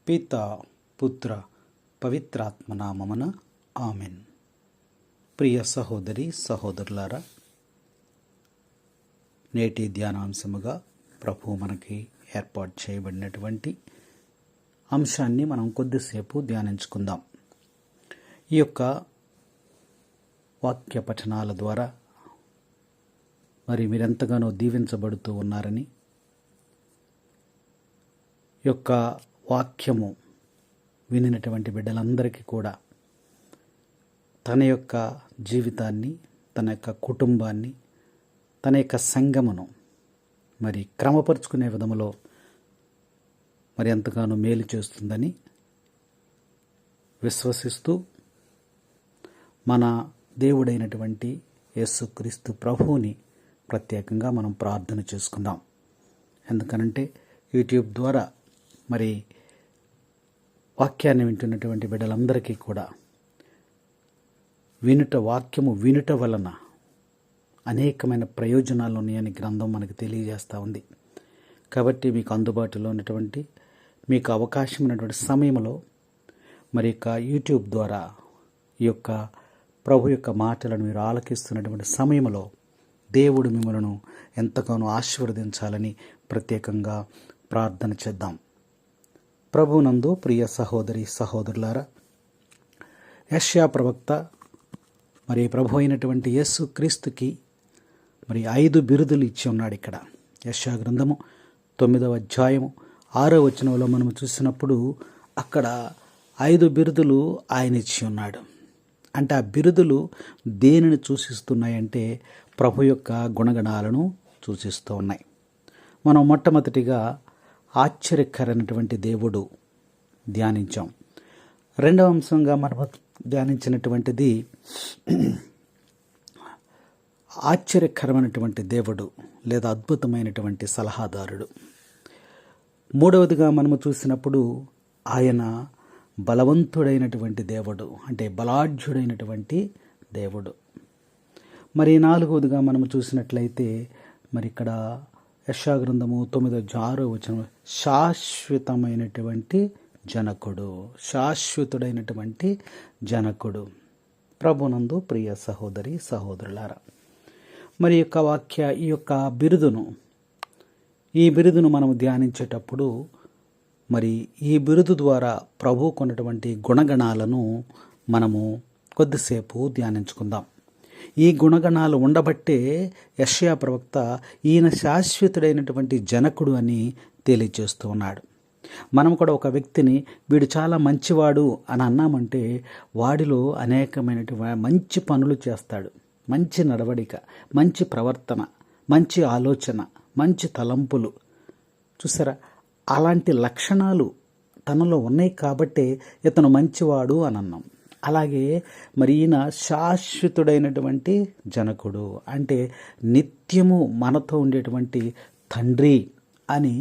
పిత పుత్ర పవిత్రాత్మ నామమున ఆమెన్. ప్రియ సహోదరి సహోదరులారా, నేటి ధ్యానాంశముగా ప్రభు మనకి ఏర్పాటు చేయబడినటువంటి అంశాన్ని మనం కొద్దిసేపు ధ్యానించుకుందాం. ఈ యొక్క వాక్య పఠనాల ద్వారా మీరెంతగానో దీవించబడుతూ ఉన్నారని, ఈ యొక్క వాక్యము వినినటువంటి బిడ్డలందరికీ కూడా తన యొక్క జీవితాన్ని, తన యొక్క కుటుంబాన్ని, తన యొక్క సంఘమును క్రమపరుచుకునే విధములో ఎంతగానో మేలు చేస్తుందని విశ్వసిస్తూ మన దేవుడైనటువంటి యేసుక్రీస్తు ప్రభువుని ప్రత్యేకంగా మనం ప్రార్థన చేసుకుందాం. ఎందుకనంటే యూట్యూబ్ ద్వారా వాక్యాన్ని వింటున్నటువంటి బిడ్డలందరికీ కూడా వాక్యము వినుట వలన అనేకమైన ప్రయోజనాలు ఉన్నాయని గ్రంథం మనకు తెలియజేస్తూ ఉంది. కాబట్టి మీకు అందుబాటులో ఉన్నటువంటి, మీకు అవకాశం ఉన్నటువంటి సమయంలో యూట్యూబ్ ద్వారా ఈ యొక్క ప్రభు యొక్క మాటలను మీరు ఆలకిస్తున్నటువంటి సమయంలో దేవుడు మిమ్మల్ని ఎంతగానో ఆశీర్వదించాలని ప్రత్యేకంగా ప్రార్థన చేద్దాం. ప్రభునందు ప్రియ సహోదరి సహోదరులారా, యెషయా ప్రవక్త ప్రభు అయినటువంటి యేసు క్రీస్తుకి 5 బిరుదులు ఇచ్చి ఉన్నాడు. ఇక్కడ యెషయా గ్రంథము 9వ అధ్యాయము 6వ వచనంలో మనం చూసినప్పుడు అక్కడ 5 బిరుదులు ఆయన ఇచ్చి ఉన్నాడు. అంటే ఆ బిరుదులు దేనిని సూచిస్తున్నాయంటే ప్రభు యొక్క గుణగణాలను సూచిస్తూ ఉన్నాయి. మనం మొట్టమొదటిగా ఆశ్చర్యకరమైనటువంటి దేవుడు ధ్యానించాం. రెండవ అంశంగా మనం ధ్యానించినటువంటిది ఆశ్చర్యకరమైనటువంటి దేవుడు లేదా అద్భుతమైనటువంటి సలహాదారుడు. మూడవదిగా మనము చూసినప్పుడు ఆయన బలవంతుడైనటువంటి దేవుడు, అంటే బలాఢ్యుడైనటువంటి దేవుడు. నాలుగవదిగా మనము చూసినట్లయితే ఇక్కడ యెషయా గ్రంథము 9:6 వచనం శాశ్వతమైనటువంటి జనకుడు, శాశ్వతుడైనటువంటి జనకుడు. ప్రభునందు ప్రియ సహోదరి సహోదరులారా, ఈ యొక్క బిరుదును మనము ధ్యానించేటప్పుడు ఈ బిరుదు ద్వారా ప్రభు కొన్నటువంటి గుణగణాలను మనము కొద్దిసేపు ధ్యానించుకుందాం. ఈ గుణగణాలు ఉండబట్టే యెషయా ప్రవక్త ఈయన శాశ్వతుడైనటువంటి జనకుడు అని తెలియజేస్తూ ఉన్నాడు. మనం కూడా ఒక వ్యక్తిని వీడు చాలా మంచివాడు అని అన్నామంటే వాడిలో అనేకమైనటువంటి మంచి పనులు చేస్తాడు, మంచి నడవడిక, మంచి ప్రవర్తన, మంచి ఆలోచన, మంచి తలంపులు. చూసారా, అలాంటి లక్షణాలు తనలో ఉన్నాయి కాబట్టే ఇతను మంచివాడు అని అన్నాం. అలాగే ఈయన శాశ్వతుడైనటువంటి జనకుడు, అంటే నిత్యము మనతో ఉండేటువంటి తండ్రి అని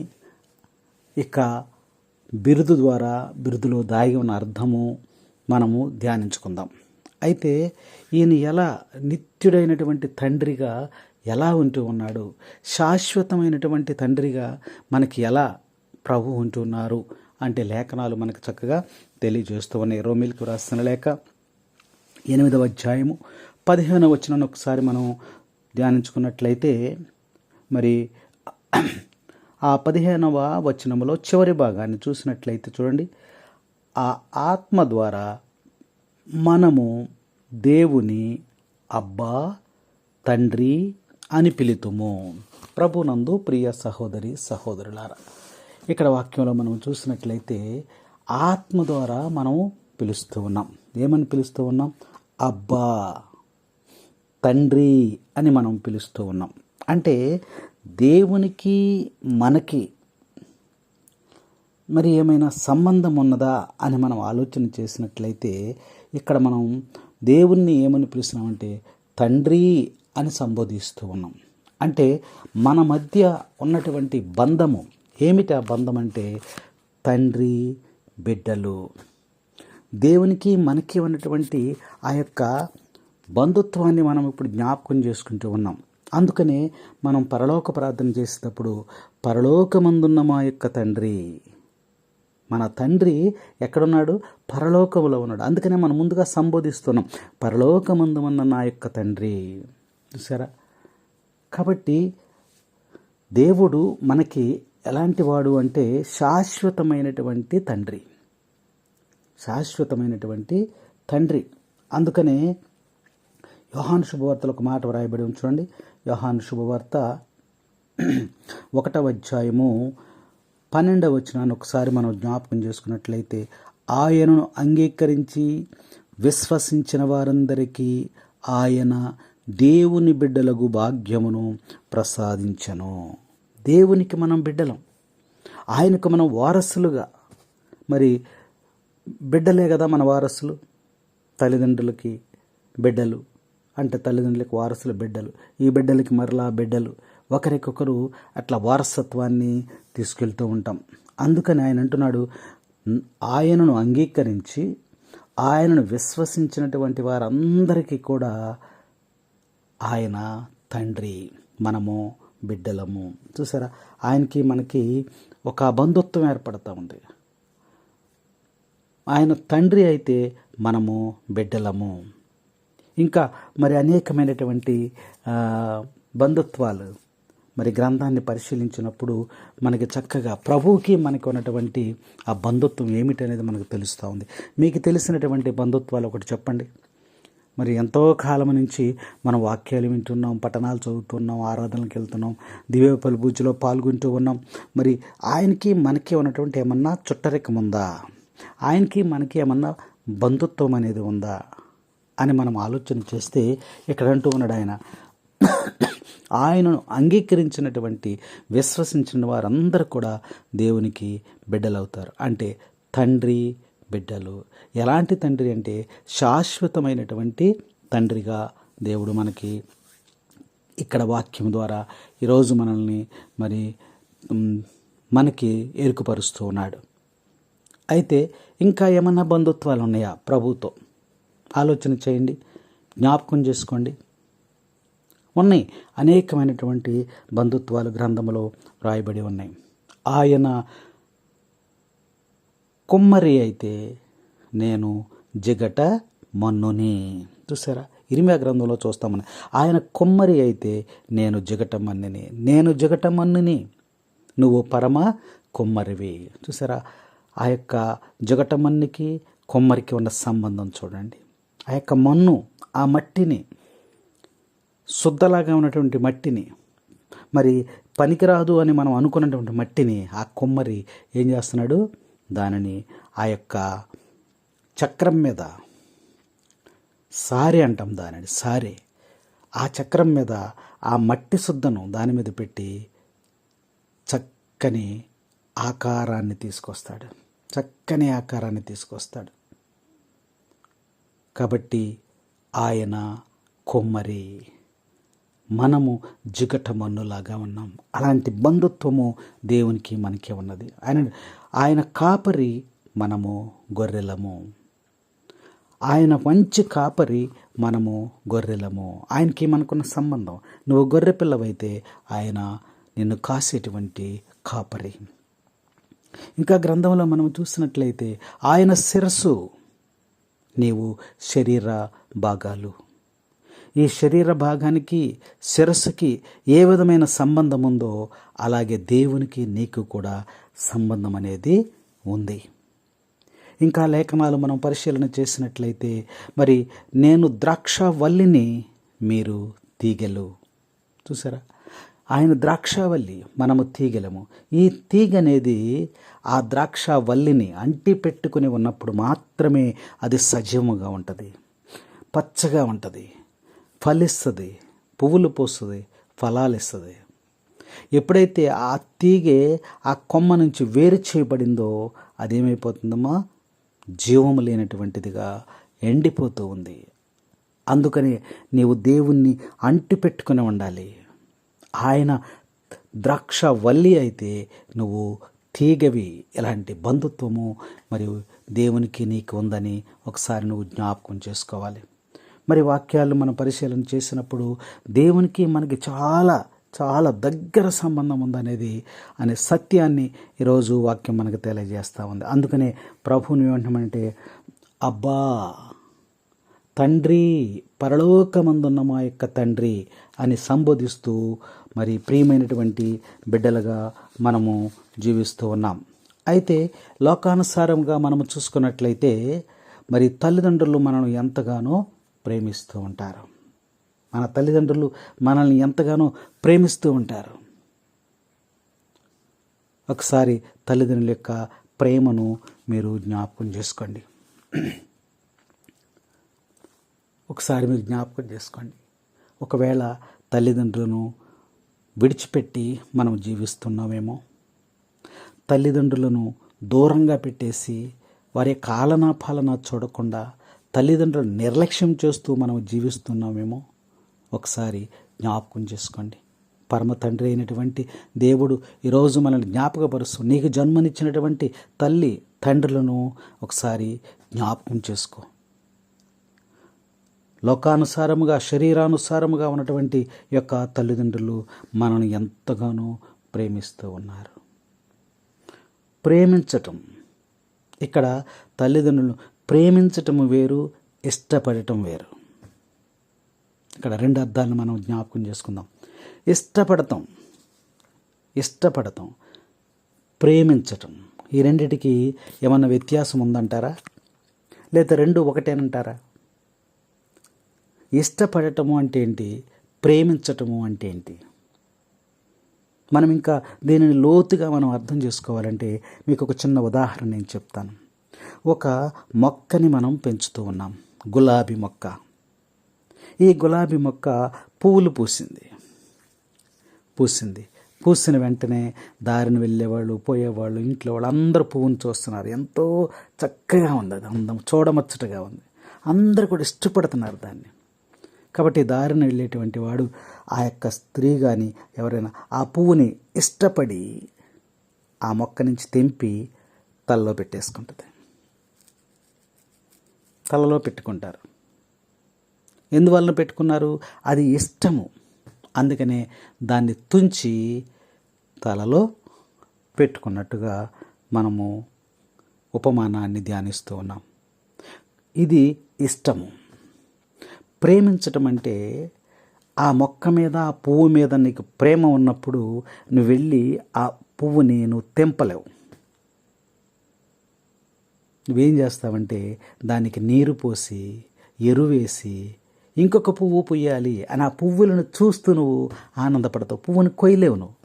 ఇక బిరుదులో దాగి ఉన్న అర్థము మనము ధ్యానించుకుందాం. అయితే ఈయన ఎలా నిత్యుడైనటువంటి తండ్రిగా ఎలా ఉంటూ ఉన్నాడు, శాశ్వతమైనటువంటి తండ్రిగా మనకి ఎలా ప్రభు ఉంటున్నారు అంటే లేఖనాలు మనకు చక్కగా తెలియజేస్తూ ఉన్నాయి. రోమీలకు రాసిన లేఖ 8వ అధ్యాయము 15వ వచనాన్ని ఒకసారి మనం ధ్యానించుకున్నట్లయితే ఆ 15వ వచనంలో చివరి భాగాన్ని చూసినట్లయితే చూడండి, ఆ ఆత్మ ద్వారా మనము దేవుని అబ్బా తండ్రి అని పిలుతుము. ప్రభునందు ప్రియ సహోదరి సహోదరులారా, ఇక్కడ వాక్యంలో మనం చూసినట్లయితే ఆత్మ ద్వారా మనం పిలుస్తూ ఉన్నాం. ఏమని పిలుస్తూ ఉన్నాం? అబ్బా తండ్రి అని మనం పిలుస్తూ ఉన్నాం. అంటే దేవునికి మనకి ఏమైనా సంబంధం ఉన్నదా అని మనం ఆలోచన చేసినట్లయితే ఇక్కడ మనం దేవుణ్ణి ఏమని పిలుస్తున్నామంటే తండ్రి అని సంబోధిస్తూ ఉన్నాం. అంటే మన మధ్య ఉన్నటువంటి బంధము ఏమిటి? ఆ బంధం అంటే తండ్రి బిడ్డలు. దేవునికి మనకి ఉన్నటువంటి ఆ యొక్క బంధుత్వాన్ని మనం ఇప్పుడు జ్ఞాపకం చేసుకుంటూ ఉన్నాం. అందుకనే మనం పరలోక ప్రార్థన చేసేటప్పుడు పరలోకమందున్న మా యొక్క తండ్రి మన తండ్రి ఎక్కడున్నాడు? పరలోకములో ఉన్నాడు. అందుకనే మనం ముందుగా సంబోధిస్తున్నాం, పరలోకమందు ఉన్న నా యొక్క తండ్రి. చూసారా? కాబట్టి దేవుడు మనకి ఎలాంటి వాడు అంటే శాశ్వతమైనటువంటి తండ్రి, శాశ్వతమైనటువంటి తండ్రి. అందుకనే యోహాను శుభవార్తలో ఒక మాట వ్రాయబడి ఉంది చూడండి. యోహాను శుభవార్త 1వ అధ్యాయము 12వ వచనాన్ని ఒకసారి మనం జ్ఞాపకం చేసుకున్నట్లయితే, ఆయనను అంగీకరించి విశ్వసించిన వారందరికీ ఆయన దేవుని బిడ్డలకు భాగ్యమును ప్రసాదించను. దేవునికి మనం బిడ్డలం, ఆయనకు మనం వారసులుగా. మరి బిడ్డలే కదా మన వారసులు. తల్లిదండ్రులకి బిడ్డలు అంటే తల్లిదండ్రులకి వారసులు బిడ్డలు, ఈ బిడ్డలకి మరలా బిడ్డలు, ఒకరికొకరు అట్లా వారసత్వాన్ని తీసుకెళ్తూ ఉంటాం. అందుకని ఆయన అంటున్నాడు, ఆయనను అంగీకరించి ఆయనను విశ్వసించినటువంటి వారందరికీ కూడా ఆయన తండ్రి, మనము బిడ్డలము. చూసారా? ఆయనకి మనకి ఒక బంధుత్వం ఏర్పడుతూ ఉంది. ఆయన తండ్రి అయితే మనము బిడ్డలము. ఇంకా మరి అనేకమైనటువంటి బంధుత్వాలు మరి గ్రంథాన్ని పరిశీలించినప్పుడు మనకి చక్కగా ప్రభువుకి మనకి ఉన్నటువంటి ఆ బంధుత్వం ఏమిటనేది మనకు తెలుస్తూ ఉంది. మీకు తెలిసినటువంటి బంధుత్వాలు ఒకటి చెప్పండి. మరి ఎంతో కాలం నుంచి మనం వాక్యాలు వింటున్నాం, పఠనాలు చదువుతున్నాం, ఆరాధనలకు వెళ్తున్నాం, దివ్యబలి పూజలో పాల్గొంటూ ఉన్నాం. మరి ఆయనకి మనకి ఉన్నటువంటి ఏమన్నా చుట్టరికం ఉందా? ఆయనకి మనకి ఏమన్నా బంధుత్వం అనేది ఉందా అని మనం ఆలోచన చేస్తే ఇక్కడ అంటూ ఉన్నాడు, ఆయనను అంగీకరించినటువంటి విశ్వసించిన వారందరూ కూడా దేవునికి బిడ్డలవుతారు. అంటే తండ్రి బిడ్డలు. ఎలాంటి తండ్రి అంటే శాశ్వతమైనటువంటి తండ్రిగా దేవుడు మనకి ఇక్కడ వాక్యం ద్వారా ఈరోజు మనల్ని మరి మనకి ఎరుకుపరుస్తూ ఉన్నాడు. అయితే ఇంకా ఏమన్నా బంధుత్వాలు ఉన్నాయా ప్రభుతో? ఆలోచన చేయండి, జ్ఞాపకం చేసుకోండి. ఉన్నాయి, అనేకమైనటువంటి బంధుత్వాలు గ్రంథంలో రాయబడి ఉన్నాయి. ఆయన కుమ్మరి అయితే నేను జిగట మన్నుని. చూసారా? ఇర్మియా గ్రంథంలో చూస్తామని, ఆయన కుమ్మరి అయితే నేను జిగట మన్నుని, నేను జిగట మన్నుని, నువ్వు పరమ కుమ్మరివి. చూసారా? ఆ యొక్క జిగట మన్నుకి కుమ్మరికి ఉన్న సంబంధం చూడండి. ఆ యొక్క మన్ను, ఆ మట్టిని, శుద్ధలాగా ఉన్నటువంటి మట్టిని, మరి పనికిరాదు అని మనం అనుకున్నటువంటి మట్టిని ఆ కుమ్మరి ఏం చేస్తున్నాడు? దానిని ఆ యొక్క చక్రం మీద, సారె అంటాం దానిని, సారె, ఆ చక్రం మీద ఆ మట్టి శుద్ధను దాని మీద పెట్టి చక్కని ఆకారాన్ని తీసుకొస్తాడు, చక్కని ఆకారాన్ని తీసుకొస్తాడు. కాబట్టి ఆయన కుమ్మరి, మనము జిగట మన్నులాగా ఉన్నాం. అలాంటి బంధుత్వము దేవునికి మనకి ఉన్నది. ఆయన కాపరి, మనము గొర్రెలము. ఆయన మంచి కాపరి, మనము గొర్రెలము. ఆయనకి మనకున్న సంబంధం. నువ్వు గొర్రె పిల్లవైతే ఆయన నిన్ను కాసేటువంటి కాపరి. ఇంకా గ్రంథంలో మనం చూసినట్లయితే ఆయన శిరస్సు, నీవు శరీర భాగాలు. ఈ శరీర భాగానికి శిరస్సుకి ఏ విధమైన సంబంధం ఉందో అలాగే దేవునికి నీకు కూడా సంబంధం అనేది ఉంది. ఇంకా లేఖనాలు మనం పరిశీలన చేసినట్లయితే, మరి నేను ద్రాక్షవల్లిని, మీరు తీగెలు. చూసారా? ఆయన ద్రాక్షవల్లి, మనము తీగెలము. ఈ తీగ అనేది ఆ ద్రాక్షవల్లిని అంటి పెట్టుకుని ఉన్నప్పుడు మాత్రమే అది సజీవముగా ఉంటుంది, పచ్చగా ఉంటుంది, ఫలిస్తుంది, పువ్వులు పోస్తుంది, ఫలాలు ఇస్తుంది. ఎప్పుడైతే ఆ తీగె ఆ కొమ్మ నుంచి వేరు చేయబడిందో అదేమైపోతుందమ్మా? జీవము లేనటువంటిదిగా ఎండిపోతూ ఉంది. అందుకని నీవు దేవుణ్ణి అంటి పెట్టుకుని ఉండాలి. ఆయన ద్రాక్షవల్లి అయితే నువ్వు తీగవి. ఎలాంటి బంధుత్వము మరియు దేవునికి నీకు ఉందని ఒకసారి నువ్వు జ్ఞాపకం చేసుకోవాలి. మరి వాక్యాలు మనం పరిశీలన చేసినప్పుడు దేవునికి మనకి చాలా చాలా దగ్గర సంబంధం ఉందనేది అనే సత్యాన్ని ఈరోజు వాక్యం మనకు తెలియజేస్తూ ఉంది. అందుకనే ప్రభువుని ఏమంటామంటే, అబ్బా తండ్రి, పరలోకమందున్న మా యొక్క తండ్రి అని సంబోధిస్తూ మరి ప్రియమైనటువంటి బిడ్డలుగా మనము జీవిస్తూ ఉన్నాం. అయితే లోకానుసారంగా మనము చూసుకున్నట్లయితే మరి తల్లిదండ్రులు మనల్ని ఎంతగానో ప్రేమిస్తూ ఉంటారు. మన తల్లిదండ్రులు మనల్ని ఎంతగానో ప్రేమిస్తూ ఉంటారు. ఒకసారి తల్లిదండ్రుల యొక్క ప్రేమను మీరు జ్ఞాపకం చేసుకోండి. ఒకవేళ తల్లిదండ్రులను విడిచిపెట్టి మనం జీవిస్తున్నామేమో, తల్లిదండ్రులను దూరంగా పెట్టేసి వారి కాలనా పాలన చూడకుండా తల్లిదండ్రులను నిర్లక్ష్యం చేస్తూ మనం జీవిస్తున్నామేమో ఒకసారి జ్ఞాపకం చేసుకోండి. పరమ తండ్రి అయినటువంటి దేవుడు ఈరోజు మనల్ని జ్ఞాపకపరుస్తూ నీకు జన్మనిచ్చినటువంటి తల్లి తండ్రులను ఒకసారి జ్ఞాపకం చేసుకో. లోకానుసారముగా శరీరానుసారముగా ఉన్నటువంటి యొక్క తల్లిదండ్రులు మనల్ని ఎంతగానో ప్రేమిస్తూ ఉన్నారు. ప్రేమించటం, ఇక్కడ తల్లిదండ్రులను ప్రేమించటం వేరు, ఇష్టపడటం వేరు. ఇక్కడ రెండు అర్థాలను మనం జ్ఞాపకం చేసుకుందాం. ఇష్టపడటం, ప్రేమించటం, ఈ రెండిటికి ఏమన్నా వ్యత్యాసం ఉందంటారా? లేదా రెండు ఒకటేనంటారా? ఇష్టపడటము అంటే ఏంటి? ప్రేమించటము అంటే ఏంటి? మనం ఇంకా దీనిని లోతుగా మనం అర్థం చేసుకోవాలంటే మీకు ఒక చిన్న ఉదాహరణ నేను చెప్తాను. ఒక మొక్కని మనం పెంచుతూ ఉన్నాం, గులాబీ మొక్క. ఈ గులాబీ మొక్క పువ్వులు పూసిన వెంటనే దారిని వెళ్ళేవాళ్ళు, పోయేవాళ్ళు, ఇంట్లో వాళ్ళు అందరూ పువ్వును చూస్తున్నారు. ఎంతో చక్కగా ఉంది, అది అందం, చూడముచ్చటగా ఉంది. అందరూ కూడా ఇష్టపడుతున్నారు దాన్ని. కాబట్టి దారిని వెళ్ళేటువంటి వాడు, ఆ యొక్క స్త్రీ కానీ ఎవరైనా ఆ పువ్వుని ఇష్టపడి ఆ మొక్క నుంచి తెంపి తలలో పెట్టుకుంటారు. ఎందువలన పెట్టుకున్నారు? అది ఇష్టము. అందుకనే దాన్ని తుంచి తలలో పెట్టుకున్నట్టుగా మనము ఉపమానాన్ని ధ్యానిస్తూ ఉన్నాం. ఇది ఇష్టము. ప్రేమించటం అంటే ఆ మొక్క మీద, ఆ పువ్వు మీద నీకు ప్రేమ ఉన్నప్పుడు నువ్వు వెళ్ళి ఆ పువ్వుని నువ్వు తెంపలేవు. నువ్వేం చేస్తావంటే దానికి నీరు పోసి, ఎరువేసి, ఇంకొక పువ్వు పూయాలి అని ఆ పువ్వులను చూస్తూ నువ్వు ఆనందపడతావు. పువ్వుని కొయ్యలేవు నువ్వు.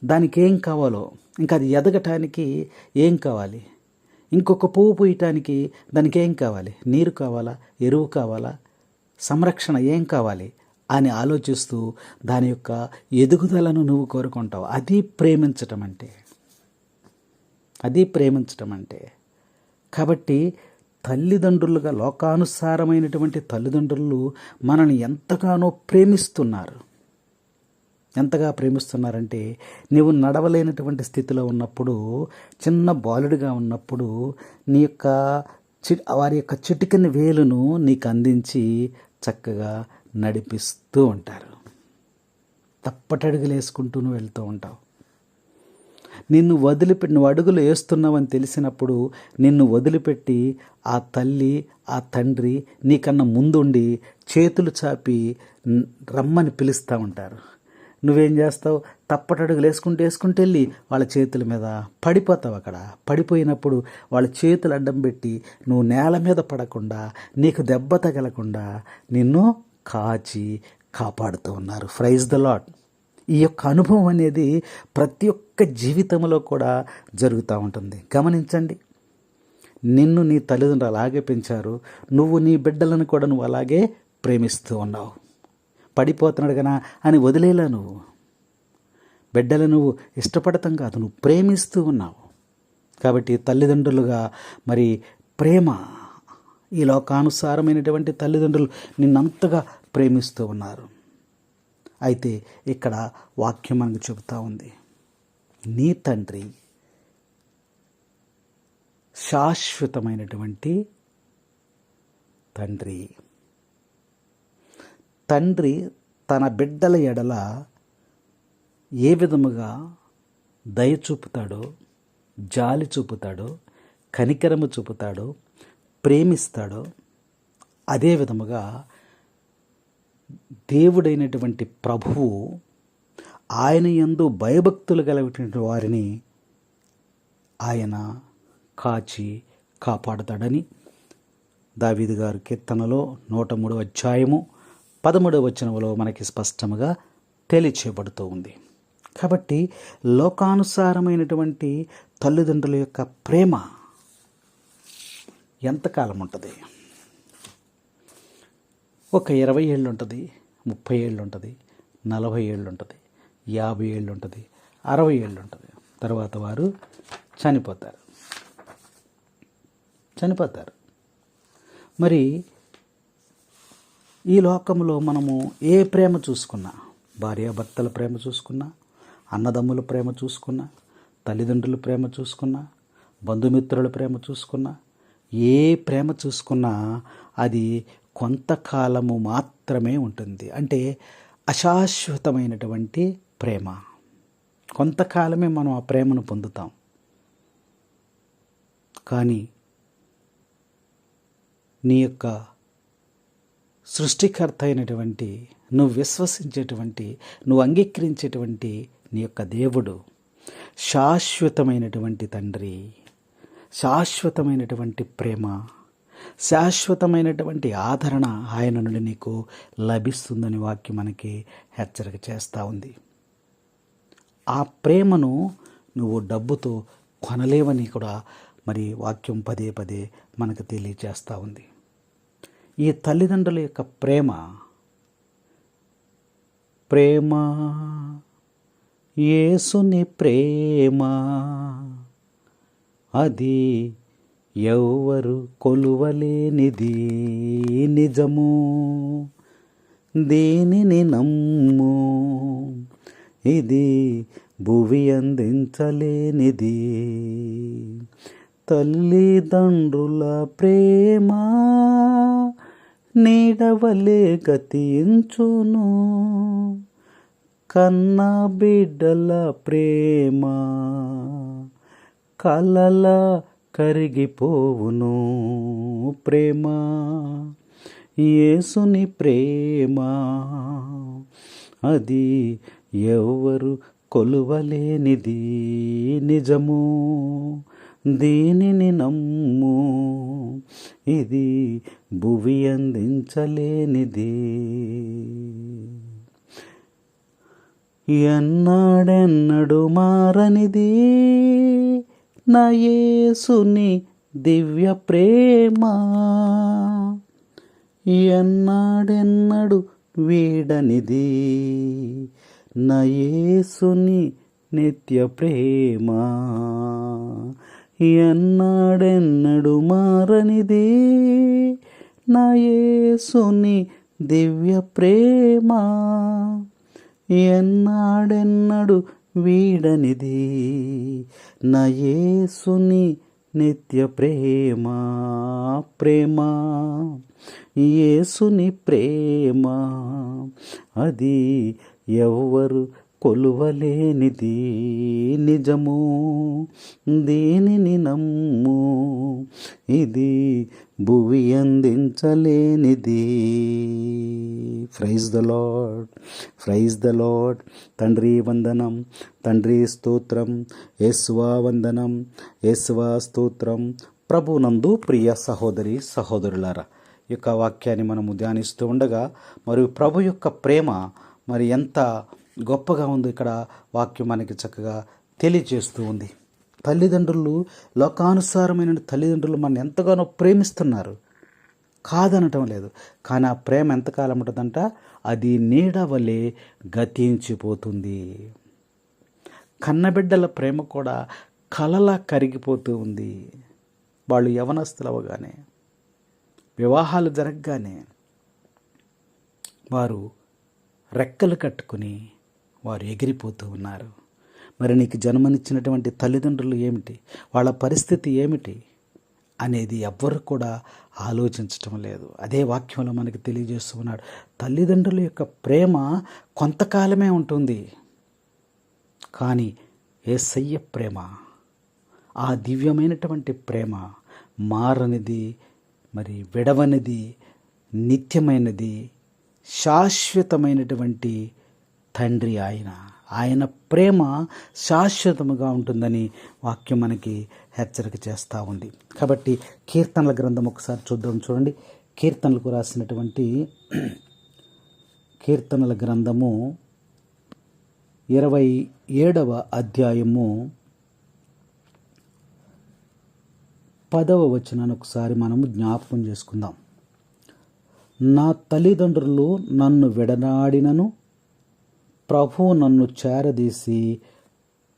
దానికి ఏం కావాలో, ఇంకా అది ఎదగటానికి ఏం కావాలి, ఇంకొక పువ్వు పూయటానికి దానికి ఏం కావాలి, నీరు కావాలా, ఎరువు కావాలా, సంరక్షణ ఏం కావాలి అని ఆలోచిస్తూ దాని యొక్క ఎదుగుదలను నువ్వు కోరుకుంటావు. అది ప్రేమించటం అంటే. కాబట్టి తల్లిదండ్రులుగా, లోకానుసారమైనటువంటి తల్లిదండ్రులు మనల్ని ఎంతగానో ప్రేమిస్తున్నారు. ఎంతగా ప్రేమిస్తున్నారంటే, నీవు నడవలేనటువంటి స్థితిలో ఉన్నప్పుడు, చిన్న బాలుడిగా ఉన్నప్పుడు నీ యొక్క వారి యొక్క చిటికెన వేలును నీకు అందించి చక్కగా నడిపిస్తూ ఉంటారు. తప్పటడుగులు వేసుకుంటూ నువ్వు వెళ్తూ ఉంటావు. నిన్ను వదిలిపెట్టి, నువ్వు అడుగులు వేస్తున్నావని తెలిసినప్పుడు నిన్ను వదిలిపెట్టి ఆ తల్లి, ఆ తండ్రి నీకన్నా ముందుండి చేతులు చాపి రమ్మని పిలుస్తూ ఉంటారు. నువ్వేం చేస్తావు? తప్పటడుగులు వేసుకుంటూ వెళ్ళి వాళ్ళ చేతుల మీద పడిపోతావు. అక్కడ పడిపోయినప్పుడు వాళ్ళ చేతులు అడ్డం పెట్టి నువ్వు నేల మీద పడకుండా, నీకు దెబ్బ తగలకుండా నిన్ను కాపాడుతూ ఉన్నారు. Praise the Lord. ఈ యొక్క అనుభవం అనేది ప్రతి ఒక్క జీవితంలో కూడా జరుగుతూ ఉంటుంది. గమనించండి, నిన్ను నీ తల్లిదండ్రులు అలాగే పెంచారు, నువ్వు నీ బిడ్డలను కూడా నువ్వు అలాగే ప్రేమిస్తూ ఉన్నావు. పడిపోతున్నాడు కదా అని వదిలేలా, నువ్వు బిడ్డలు నువ్వు ఇష్టపడటం కాదు, నువ్వు ప్రేమిస్తూ ఉన్నావు. కాబట్టి తల్లిదండ్రులుగా మరి ప్రేమ, ఈ లోకానుసారమైనటువంటి తల్లిదండ్రులు నిన్నంతగా ప్రేమిస్తూ ఉన్నారు. అయితే ఇక్కడ వాక్యం మనకు చెబుతూ ఉంది, నీ తండ్రి శాశ్వతమైనటువంటి తండ్రి తన బిడ్డల ఎడల ఏ విధముగా దయ చూపుతాడో, జాలి చూపుతాడో, కనికరము చూపుతాడో, ప్రేమిస్తాడో, అదే విధముగా దేవుడైనటువంటి ప్రభువు ఆయన యందు భయభక్తులు కలిగినటువంటి వారిని ఆయన కాచి కాపాడుతాడని దావీదు గారు కీర్తనలో 103వ అధ్యాయము 13వ వచనంలో మనకి స్పష్టంగా తెలియచేయబడుతూ ఉంది. కాబట్టి లోకానుసారమైనటువంటి తల్లిదండ్రుల యొక్క ప్రేమ ఎంతకాలం ఉంటుంది? ఒక 20 ఏళ్ళు ఉంటుంది, 30 ఏళ్ళు ఉంటుంది, 40 ఏళ్ళు ఉంటుంది, 50 ఏళ్ళు ఉంటుంది, 60 ఏళ్ళు ఉంటుంది. తర్వాత వారు చనిపోతారు. మరి ఈ లోకంలో మనము ఏ ప్రేమ చూసుకున్నా, భార్యాభర్తల ప్రేమ చూసుకున్నా, అన్నదమ్ముల ప్రేమ చూసుకున్నా, తల్లిదండ్రుల ప్రేమ చూసుకున్నా, బంధుమిత్రుల ప్రేమ చూసుకున్నా, ఏ ప్రేమ చూసుకున్నా అది కొంతకాలము మాత్రమే ఉంటుంది. అంటే అశాశ్వతమైనటువంటి ప్రేమ. కొంతకాలమే మనం ఆ ప్రేమను పొందుతాం. కానీ నీ యొక్క సృష్టికర్త అయినటువంటి, నువ్వు విశ్వసించేటువంటి, నువ్వు అంగీకరించేటువంటి నీ యొక్క దేవుడు శాశ్వతమైనటువంటి తండ్రి, శాశ్వతమైనటువంటి ప్రేమ, శాశ్వతమైనటువంటి ఆదరణ ఆయన నుండి నీకు లభిస్తుందని వాక్యం మనకి హెచ్చరిక చేస్తూ ఉంది. ఆ ప్రేమను నువ్వు డబ్బుతో కొనలేవని కూడా మరి వాక్యం పదే పదే మనకు తెలియజేస్తూ ఉంది. ఈ తల్లిదండ్రుల యొక్క ప్రేమ యేసుని ప్రేమ, అది ఎవ్వరు కొలువలేనిది నిజము, దీనిని నమ్ము, ఇది భువి అందించలేనిది. తల్లిదండ్రుల ప్రేమ నీడవలే గతించును, కన్న బిడ్డల ప్రేమ కలల కరిగిపోవును. ప్రేమ యేసుని ప్రేమ, అది ఎవ్వరు కొలువలేనిది నిజము, దీనిని నమ్ము, ఇది భువి అందించలేనిది. ఎన్నాడెన్నడు మారనిది నా యేసుని దివ్య ప్రేమ, ఎన్నాడెన్నడు వీడనిది నా యేసుని నిత్య ప్రేమ, ఎన్నాడెన్నడు మారనిది నా యేసుని దివ్య ప్రేమ, ఎన్నాడెన్నడు వీడనిది నా యేసుని నిత్య ప్రేమ. ప్రేమ యేసుని ప్రేమ, అది ఎవ్వరు కొలువలేనిది నిజము, దీనిని నమ్ము, ఇది భువి అందించలేనిది. Praise the Lord, praise the Lord. తండ్రి వందనం, తండ్రి స్తోత్రం, యేసువా వందనం, యేసువా స్తోత్రం. ప్రభునందు ప్రియ సహోదరి సహోదరులారా, ఈ యొక్క వాక్యాన్ని మనము ధ్యానిస్తూ ఉండగా మరియు ప్రభు యొక్క ప్రేమ మరి ఎంత గొప్పగా ఉందో ఇక్కడ వాక్యం మనకి చక్కగా తెలియజేస్తూ ఉంది. తల్లిదండ్రులు, లోకానుసారమైన తల్లిదండ్రులు మన ఎంతగానో ప్రేమిస్తున్నారు, కాదనటం లేదు. కానీ ఆ ప్రేమ ఎంతకాలం ఉంటుందంట? అది నీడ వలె గతించిపోతుంది. కన్నబిడ్డల ప్రేమ కూడా కలలా కరిగిపోతూ ఉంది. వాళ్ళు యవనస్తులు అవ్వగానే, వివాహాలు జరగగానే వారు రెక్కలు కట్టుకుని వారు ఎగిరిపోతూ ఉన్నారు. మరి నీకు జన్మనిచ్చినటువంటి తల్లిదండ్రులు ఏమిటి, వాళ్ళ పరిస్థితి ఏమిటి? అనేది ఎవ్వరు కూడా ఆలోచించటం లేదు. అదే వాక్యంలో మనకి తెలియజేస్తూ ఉన్నాడు. తల్లిదండ్రుల యొక్క ప్రేమ కొంతకాలమే ఉంటుంది, కానీ యేసయ్య ప్రేమ, ఆ దివ్యమైనటువంటి ప్రేమ మారనిది, మరి విడవనిది, నిత్యమైనది, శాశ్వతమైనటువంటి తండ్రి ఆయన ప్రేమ శాశ్వతముగా ఉంటుందని వాక్యం మనకి హెచ్చరిక చేస్తూ ఉంది. కాబట్టి కీర్తనల గ్రంథం ఒకసారి చూడండి. కీర్తనలకు రాసినటువంటి కీర్తనల గ్రంథము 27వ అధ్యాయము 10వ వచనాన్ని ఒకసారి మనము జ్ఞాపకం చేసుకుందాం. నా తల్లిదండ్రులు నన్ను విడనాడినను ప్రభువు నన్ను చేరదీసి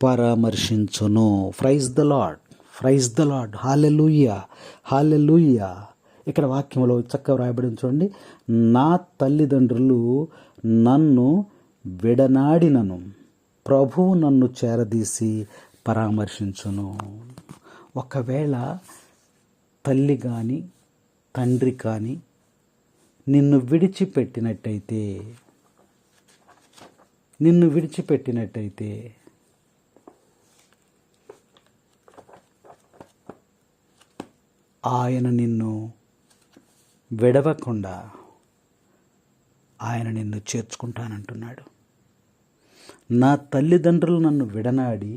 పరామర్శించును. Praise the Lord, praise the Lord, hallelujah, hallelujah. ఇక్కడ వాక్యంలో చక్కగా రాయబడి చూడండి. నా తల్లిదండ్రులు నన్ను విడనాడినను ప్రభువు నన్ను చేరదీసి పరామర్శించును. ఒకవేళ తల్లి కానీ తండ్రి కానీ నిన్ను విడిచిపెట్టినట్టయితే ఆయన నిన్ను విడవకుండా ఆయన నిన్ను చేర్చుకుంటానంటున్నాడు. నా తల్లిదండ్రులు నన్ను విడనాడి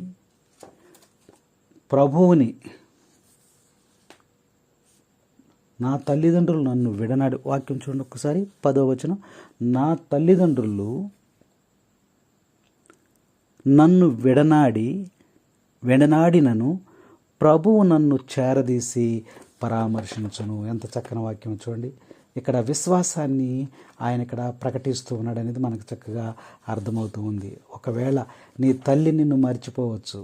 ప్రభువుని, నా తల్లిదండ్రులు నన్ను విడనాడి, వాక్యం చూడండి ఒక్కసారి 10వ వచనం. నా తల్లిదండ్రులు నన్ను విడనాడినను ప్రభువు నన్ను చేరదీసి పరామర్శించును. ఎంత చక్కని వాక్యం చూడండి. ఇక్కడ విశ్వాసాన్ని ఆయన ఇక్కడ ప్రకటిస్తూ ఉన్నాడు అనేది మనకు చక్కగా అర్థమవుతూ ఉంది. ఒకవేళ నీ తల్లి నిన్ను మర్చిపోవచ్చు,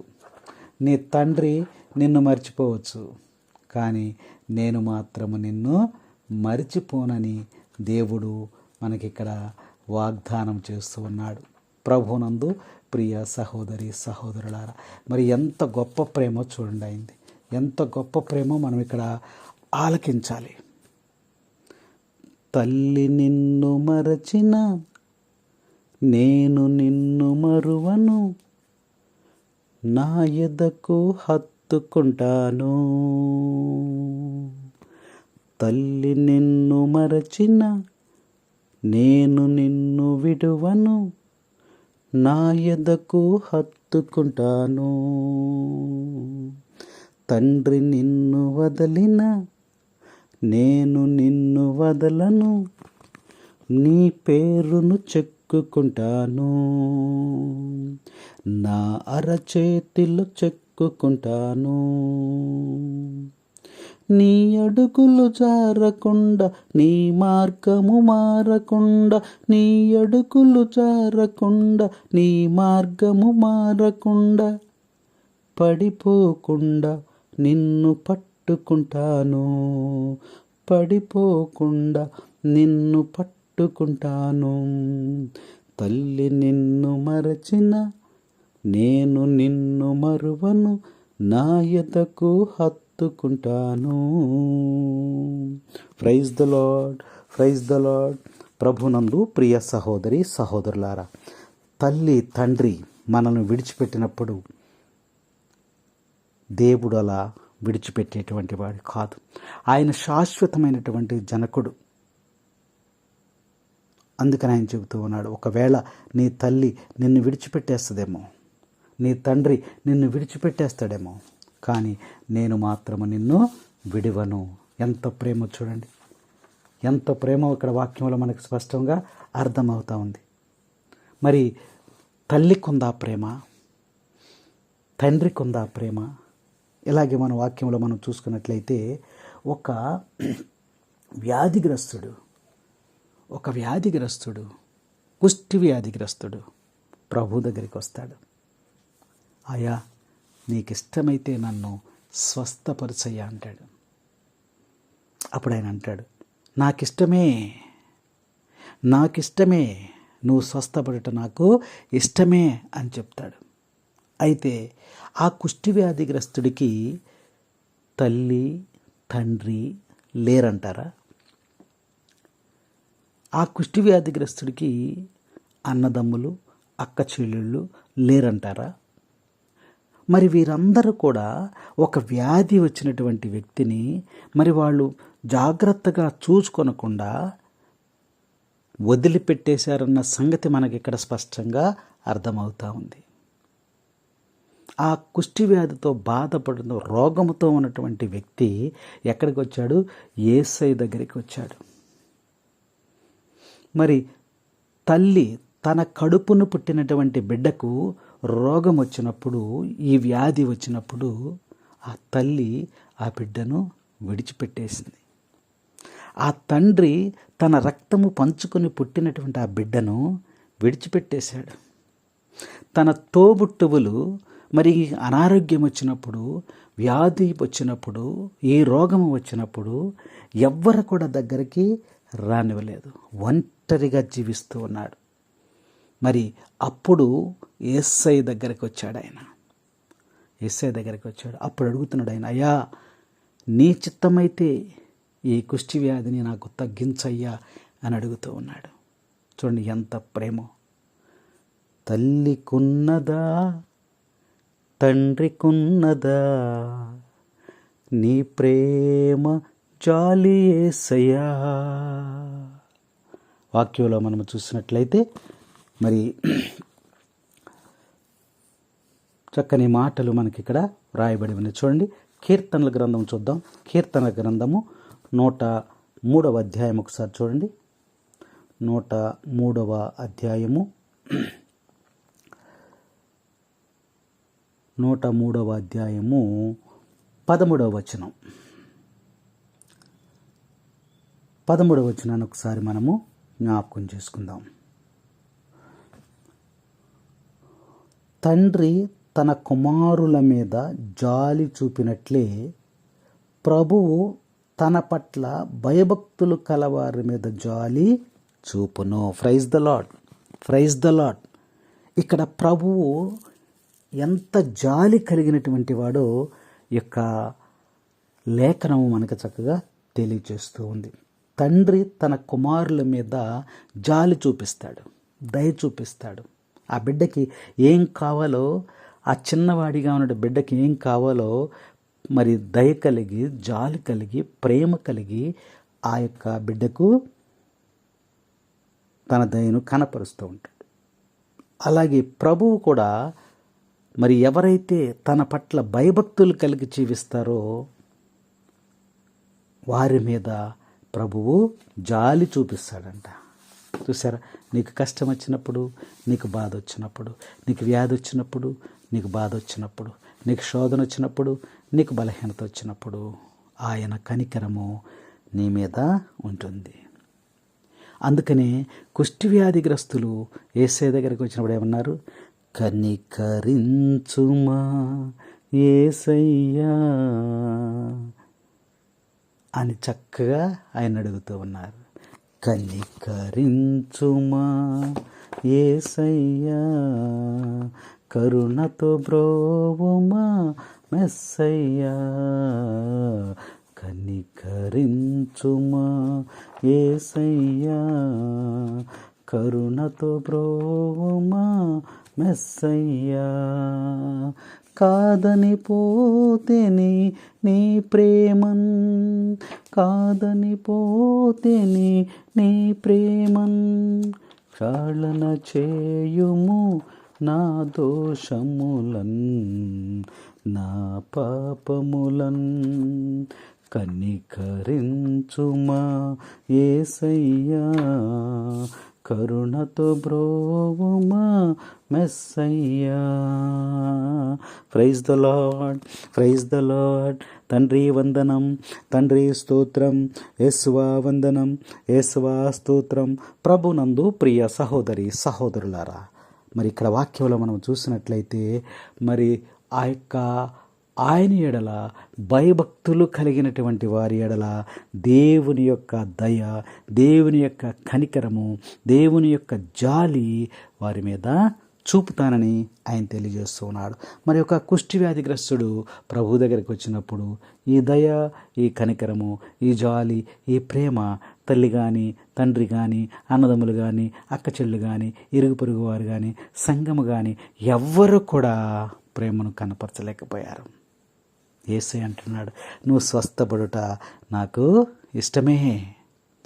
నీ తండ్రి నిన్ను మర్చిపోవచ్చు, కానీ నేను మాత్రము నిన్ను మరిచిపోనని దేవుడు మనకిక్కడ వాగ్దానం చేస్తూ ఉన్నాడు. ప్రభునందు ప్రియ సహోదరి సహోదరులారా, మరి ఎంత గొప్ప ప్రేమో చూడండి అయింది. ఎంత గొప్ప ప్రేమో మనం ఇక్కడ ఆలకించాలి. తల్లి నిన్ను మరచిన నేను నిన్ను మరువను, నా ఎదకు హత్తుకుంటాను. తల్లి నిన్ను మరచిన నేను నిన్ను విడువను, నా ఎదకు హత్తుకుంటాను. తండ్రి నిన్ను వదలిన నేను నిన్ను వదలను, నీ పేరును చెక్కుకుంటాను, నా అరచేతిలో చెక్కుకుంటాను. నీ అడుగులు జారకుండా, నీ మార్గము మారకుండా, నీ అడుగులు జారకుండా, నీ మార్గము మారకుండా, పడిపోకుండా నిన్ను పట్టుకుంటాను, పడిపోకుండా నిన్ను పట్టుకుంటాను. తల్లి నిన్ను మరచిన నేను నిన్ను మరువను, నా ఎదకు హత్తుకుంటాను. Praise the Lord, praise the Lord. ప్రభునందు ప్రియ సహోదరి సహోదరులారా, తల్లి తండ్రి మనల్ని విడిచిపెట్టినప్పుడు దేవుడు అలా విడిచిపెట్టేటువంటి వాడు కాదు. ఆయన శాశ్వతమైనటువంటి జనకుడు. అందుకని ఆయన చెబుతూ ఉన్నాడు, ఒకవేళ నీ తల్లి నిన్ను విడిచిపెట్టేస్తుందేమో, నీ తండ్రి నిన్ను విడిచిపెట్టేస్తాడేమో, కానీ నేను మాత్రము నిన్ను విడివను. ఎంత ప్రేమ చూడండి, ఎంత ప్రేమ ఇక్కడ వాక్యంలో మనకు స్పష్టంగా అర్థమవుతా ఉంది. మరి తల్లికుందా ప్రేమ, తండ్రికుందా ప్రేమ? ఇలాగే మన వాక్యంలో మనం చూసుకున్నట్లయితే ఒక వ్యాధిగ్రస్తుడు కుష్టి వ్యాధిగ్రస్తుడు ప్రభు దగ్గరికి వస్తాడు. అయ్యా, నీకు ఇష్టమైతే నన్ను స్వస్థపరచయ్యా అంటాడు. అప్పుడు ఆయన అంటాడు, నాకిష్టమే, నువ్వు స్వస్థపడటం నాకు ఇష్టమే అని చెప్తాడు. అయితే ఆ కుష్టి వ్యాధిగ్రస్తుడికి తల్లి తండ్రి లేరంటారా? ఆ కుష్టి వ్యాధిగ్రస్తుడికి అన్నదమ్ములు, అక్క చెల్లెళ్ళు లేరంటారా? మరి వీరందరూ కూడా ఒక వ్యాధి వచ్చినటువంటి వ్యక్తిని మరి వాళ్ళు జాగ్రత్తగా చూసుకొనకుండా వదిలిపెట్టేశారన్న సంగతి మనకి ఇక్కడ స్పష్టంగా అర్థమవుతా ఉంది. ఆ కుష్టి వ్యాధితో బాధపడుతూ రోగముతో ఉన్నటువంటి వ్యక్తి ఎక్కడికి వచ్చాడు? యేసయ్య దగ్గరికి వచ్చాడు. మరి తల్లి తన కడుపును పుట్టినటువంటి బిడ్డకు రోగం వచ్చినప్పుడు, ఈ వ్యాధి వచ్చినప్పుడు ఆ తల్లి ఆ బిడ్డను విడిచిపెట్టేసింది. ఆ తండ్రి తన రక్తము పంచుకొని పుట్టినటువంటి ఆ బిడ్డను విడిచిపెట్టేశాడు. తన తోబుట్టువులు మరి అనారోగ్యం వచ్చినప్పుడు, వ్యాధి వచ్చినప్పుడు, ఏ రోగము వచ్చినప్పుడు ఎవ్వరు కూడా దగ్గరికి రానివ్వలేదు. ఒంటరిగా జీవిస్తూ ఉన్నాడు. మరి అప్పుడు యేసయ్య దగ్గరికి వచ్చాడు. యేసయ్య దగ్గరికి వచ్చాడు. అప్పుడు అడుగుతున్నాడు ఆయన, అయ్యా నీ చిత్తమైతే ఈ కుష్టి వ్యాధిని నాకు తగ్గించయ్యా అని అడుగుతూ ఉన్నాడు. చూడండి ఎంత ప్రేమో. తల్లికున్నదా తండ్రికున్నదా నీ ప్రేమ జాలి యేసయ్యా. వాక్యంలో మనం చూసినట్లయితే మరి చక్కని మాటలు మనకి ఇక్కడ రాయబడి ఉన్నాయి. చూడండి, కీర్తనల గ్రంథం చూద్దాం. కీర్తనల గ్రంథము 103వ అధ్యాయం ఒకసారి చూడండి. 103వ అధ్యాయము 103వ అధ్యాయము 13వ వచనం. 13వ వచనాన్ని ఒకసారి మనము జ్ఞాపకం చేసుకుందాం. తండ్రి తన కుమారుల మీద జాలి చూపినట్లే ప్రభువు తన పట్ల భయభక్తులు కలవారి మీద జాలి చూపును. Praise the Lord, praise the Lord. ఇక్కడ ప్రభువు ఎంత జాలి కలిగినటువంటి వాడో యొక్క లేఖనము మనకు చక్కగా తెలియజేస్తూ ఉంది. తండ్రి తన కుమారుల మీద జాలి చూపిస్తాడు, దయ చూపిస్తాడు. ఆ బిడ్డకి ఏం కావాలో, ఆ చిన్నవాడిగా ఉన్న బిడ్డకి ఏం కావాలో మరి దయ కలిగి, జాలి కలిగి, ప్రేమ కలిగి ఆ యొక్క బిడ్డకు తన దయను కనపరుస్తూ ఉంటాడు. అలాగే ప్రభువు కూడా మరి ఎవరైతే తన పట్ల భయభక్తులు కలిగి జీవిస్తారో వారి మీద ప్రభువు జాలి చూపిస్తాడంట. చూసారా, నీకు కష్టం వచ్చినప్పుడు, నీకు బాధ వచ్చినప్పుడు, నీకు వ్యాధి వచ్చినప్పుడు, నీకు బాధ వచ్చినప్పుడు, నీకు శోధన వచ్చినప్పుడు, నీకు బలహీనత వచ్చినప్పుడు ఆయన కనికరము నీ మీద ఉంటుంది. అందుకనే కుష్టి వ్యాధిగ్రస్తులు యేసయ్య దగ్గరికి వచ్చినప్పుడు ఏమన్నారు? కనికరించుమా యేసయ్యా అని చక్కగా ఆయన అడుగుతూ ఉన్నారు. కనికరించుమా యేసయ్యా, కరుణతో బ్రోవుమా మెస్సయ్యా. కనికరించుమా యేసయ్యా, కరుణతో బ్రోవుమా మెస్సయ్యా. కాదని పోతేని నీ ప్రేమన్, కాదని పోతేని నీ ప్రేమన్, క్షాళన చేయుము నా దోషములన్, నా పాపములన్. కనికరించుమా యేసయ్యా, కరుణతో బ్రోవుమా మెస్సయ్యా. Praise the Lord, praise the Lord. తండ్రి వందనం, తండ్రి స్తోత్రం, యేసువా వందనం, యేసువా స్తోత్రం. ప్రభునందు ప్రియ సహోదరి సహోదరులారా, మరి ఇక్కడ వాక్యంలో మనం చూసినట్లయితే మరి ఆ యొక్క ఆయన ఎడల భయభక్తులు కలిగినటువంటి వారి ఎడల దేవుని యొక్క దయ, దేవుని యొక్క కనికరము, దేవుని యొక్క జాలి వారి మీద చూపుతానని ఆయన తెలియజేస్తూ ఉన్నాడు. మరి ఒక కుష్టి వ్యాధిగ్రస్తుడు ప్రభు దగ్గరికి వచ్చినప్పుడు ఈ దయ, ఈ కనికరము, ఈ జాలి, ఈ ప్రేమ తల్లి కానీ, తండ్రి కానీ, అన్నదమ్ములు కానీ, అక్క చెల్లు కానీ, ఇరుగు పొరుగు వారు కానీ, సంఘము కానీ ఎవ్వరూ కూడా ప్రేమను కనపరచలేకపోయారు. యేసయ్య అంటున్నాడు, నువ్వు స్వస్థపడుట నాకు ఇష్టమే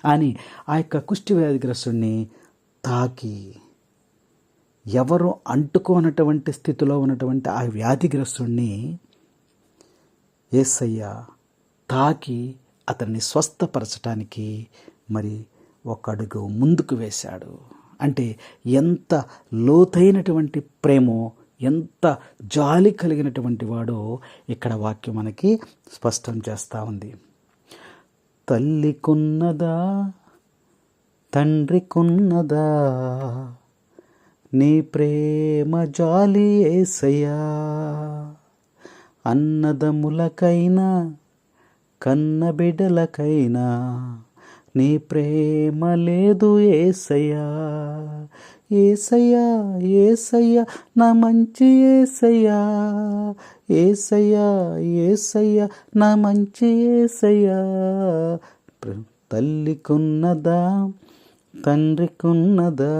అని ఆ యొక్క కుష్టి వ్యాధిగ్రస్తుడిని తాకి, ఎవరు అంటుకోనటువంటి స్థితిలో ఉన్నటువంటి ఆ వ్యాధిగ్రస్తుడిని యేసయ్య తాకి అతన్ని స్వస్థపరచటానికి మరి ఒక అడుగు ముందుకు వేశాడు. అంటే ఎంత లోతైనటువంటి ప్రేమో, ఎంత జాలి కలిగినటువంటి వాడో ఇక్కడ వాక్యం మనకి స్పష్టం చేస్తూ ఉంది. తల్లికున్నదా, తండ్రికున్నదా నీ ప్రేమ జాలి యేసయ్యా, అన్నదమ్ములకైనా కన్నబిడ్డలకైనా నీ ప్రేమ లేదు యేసయ్యా. యేసయ్యా యేసయ్యా నా మంచి యేసయ్యా, యేసయ్యా యేసయ్యా నా మంచి యేసయ్యా. తల్లికున్నదా, తండ్రికున్నదా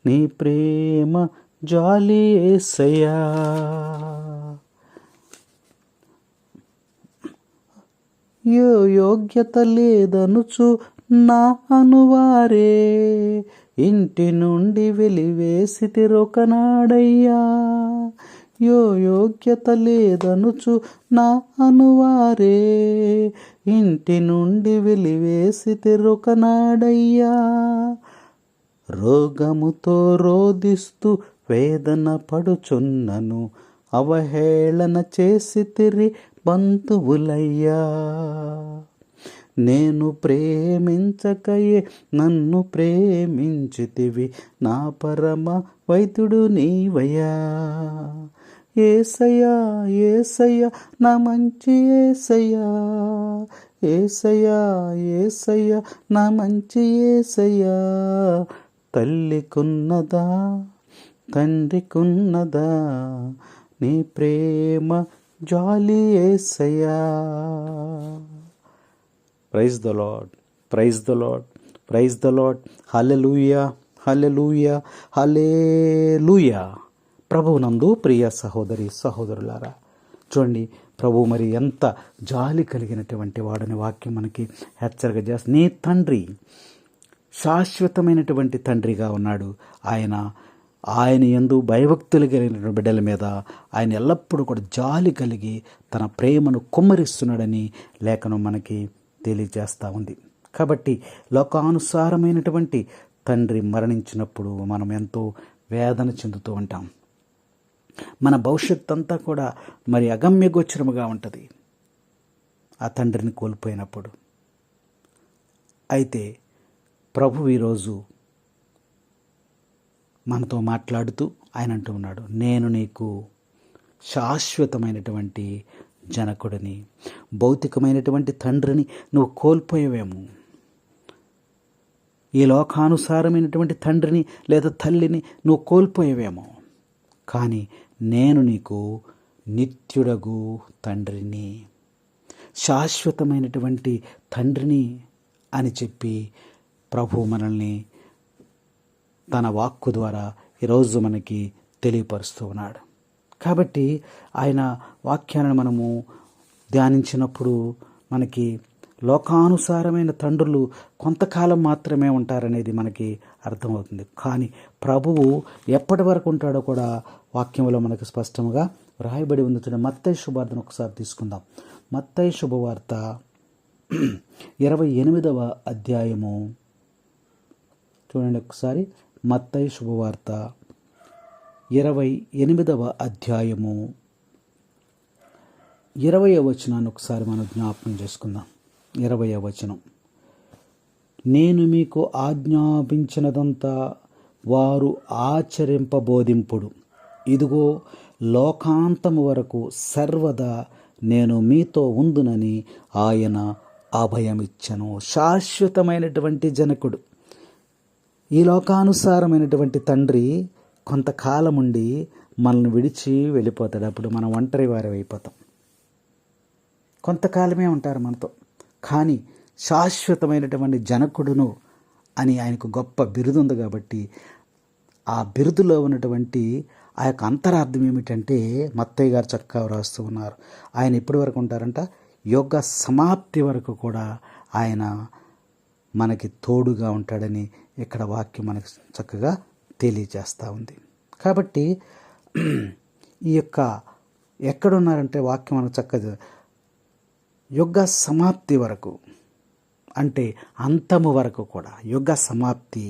నీ ప్రేమ జాలి యేసయ్యా. యోగ్యత లేదనుచు నా అనువారే ఇంటి నుండి వెలివేసితిరొకనాడయ్యా. యోగ్యత లేదనుచు నా అనువారే ఇంటి నుండి వెలివేసితిరొకనాడయ్యా. రోగముతో రోదిస్తూ వేదన పడుచున్నను అవహేళన చేసితిరి బంధువులయ్యా. నేను ప్రేమించకయే నన్ను ప్రేమించితివి, నా పరమ వైద్యుడు నీవయ్యా. యేసయ్యా యేసయ్యా నా మంచి యేసయ్యా, యేసయ్యా యేసయ్యా నా మంచి యేసయ్యా. తల్లికున్నదా, తండ్రికున్నదా నీ ప్రేమ జాలి యేసయ్యా. Praise the Lord, praise the Lord, praise the Lord. Hallelujah, hallelujah, hallelujah. ప్రభువునందు ప్రియ సహోదరి సహోదరులారా, చూడండి ప్రభు మరి ఎంత జాలి కలిగినటువంటి వాడని వాక్యం మనకి హెచ్చరిక చేస్తుంది. నీ తండ్రి శాశ్వతమైనటువంటి తండ్రిగా ఉన్నాడు. ఆయన యందు భయభక్తులు కలిగిన బిడ్డల మీద ఆయన ఎల్లప్పుడూ కూడా జాలి కలిగి తన ప్రేమను కుమ్మరిస్తున్నాడని లేఖనం మనకి తెలియజేస్తూ ఉంది. కాబట్టి లోకానుసారమైనటువంటి తండ్రి మరణించినప్పుడు మనం ఎంతో వేదన చెందుతూ ఉంటాం. మన భవిష్యత్తు అంతా కూడా మరి అగమ్యగోచరముగా ఉంటుంది ఆ తండ్రిని కోల్పోయినప్పుడు. అయితే ప్రభు ఈరోజు మనతో మాట్లాడుతూ ఆయన అంటూ ఉన్నాడు, నేను నీకు శాశ్వతమైనటువంటి జనకుడిని. భౌతికమైనటువంటి తండ్రిని నువ్వు కోల్పోయేవేమో, ఈ లోకానుసారమైనటువంటి తండ్రిని లేదా తల్లిని నువ్వు కోల్పోయేవేమో, కానీ నేను నీకు నిత్యుడగు తండ్రిని, శాశ్వతమైనటువంటి తండ్రిని అని చెప్పి ప్రభు మనల్ని తన వాక్కు ద్వారా ఈరోజు మనకి తెలియపరుస్తూ ఉన్నాడు. కాబట్టి ఆయన వాక్యాలను మనము ధ్యానించినప్పుడు మనకి లోకానుసారమైన తండ్రులు కొంతకాలం మాత్రమే ఉంటారనేది మనకి అర్థమవుతుంది. కానీ ప్రభువు ఎప్పటి వరకు ఉంటాడో కూడా వాక్యంలో మనకు స్పష్టంగా రాయబడి ఉంది. చూడండి, మత్తయి శుభవార్తను ఒకసారి తీసుకుందాం. మత్తయి శుభవార్త 28వ అధ్యాయము చూడండి ఒకసారి. మత్తయి శుభవార్త 28వ అధ్యాయము 20వ వచనాన్ని ఒకసారి మనం జ్ఞాపకం చేసుకుందాం. 20వ వచనం, నేను మీకు ఆజ్ఞాపించినదంతా వారు ఆచరింపబోధింపుడు, ఇదిగో లోకాంతము వరకు సర్వదా నేను మీతో ఉందునని ఆయన అభయమిచ్చను. శాశ్వతమైనటువంటి జనకుడు, ఈ లోకానుసారమైనటువంటి తండ్రి కొంతకాలం ఉండి మనల్ని విడిచి వెళ్ళిపోతాడు. అప్పుడు మనం ఒంటరి వారి అయిపోతాం. కొంతకాలమే ఉంటారు మనతో, కానీ శాశ్వతమైనటువంటి జనకుడును అని ఆయనకు గొప్ప బిరుదు ఉంది. కాబట్టి ఆ బిరుదులో ఉన్నటువంటి ఆ యొక్క అంతరార్థం ఏమిటంటే మత్తయ్య గారు చక్కగా వ్రాస్తూ ఉన్నారు. ఆయన ఎప్పటి వరకు ఉంటారంట? యుగ సమాప్తి వరకు కూడా ఆయన మనకి తోడుగా ఉంటాడని ఇక్కడ వాక్యం మనకు చక్కగా తెలియజేస్తూ ఉంది. కాబట్టి ఈ యొక్క ఎక్కడున్నారంటే వాక్యం మనకు చక్కగా యుగ సమాప్తి వరకు, అంటే అంతము వరకు కూడా, యుగ సమాప్తి